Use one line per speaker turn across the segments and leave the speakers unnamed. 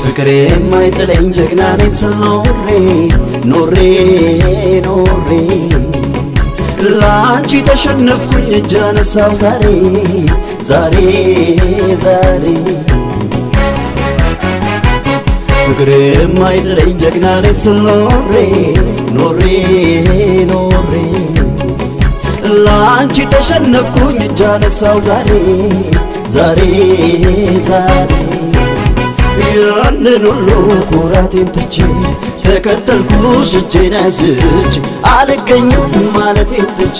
ፍቅሬ የማይጥለኝ ጀግና ነኝ ስል ኖሬ ላንቺ ተሸነፍኩኝ እጅ አነሳው ዛሬ ፍቅሬ የማይጥለኝ ጀግና ነኝ ስል ኖሬ ላንቺ ተሸነፍኩኝ እጅ አነሳው ዛሬ ያንን ሁሉ ኩራቴን ትቼ ተከተልኩሽ እጄን አንስቼ አልገኝም ማለቴን ትቼ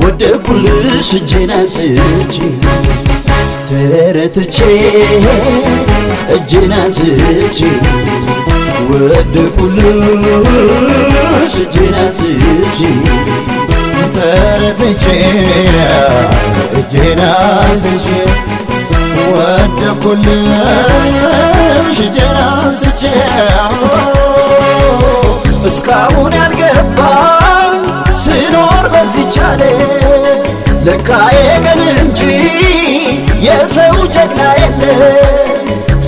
ወደኩልሽ እጄን አንስቼ ተረትቼ እጄን አንስቼ ወደኩልሽ እጄን አንስቼ
ተረትቼ እጄን አንስቼ ወደኩልሽ እጄን አንስቼ
እስካሁን ያልገባኝ ስኖር በዚህች ዓለም ለካ የቀን እንጂ የሰው ጀግና የለም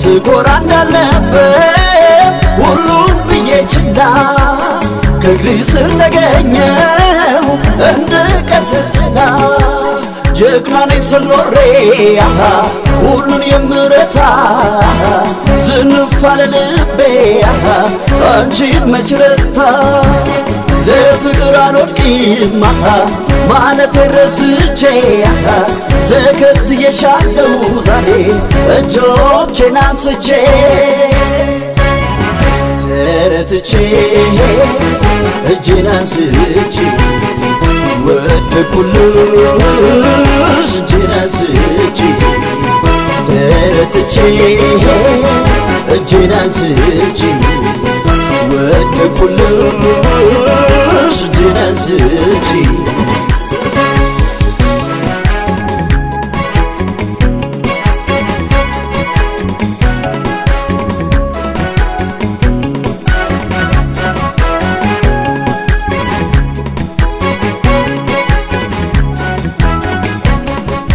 ስኮራ እንዳለበት ሁሉም ብዬ ችላ ከእግሪ ስር ተገኘው እንደ ቀትር ጥላ ጀግና ነኝ ስል ኖሬ ሁሉን የምረታ ዝንፍ አለ ልቤ አንቺን መች ረታ ለፍቅር አልወድቅም ማለቴን ረስቼ ተከትዬሻለሁ ዛሬ እጆቼን አንስቼ ተረትቼ እጄን አንስቼ ወደኩልሽ እጄን አንስቼ ተረትቼ እጄን አንስቼ ወደኩልሽ እጄን አንስቼ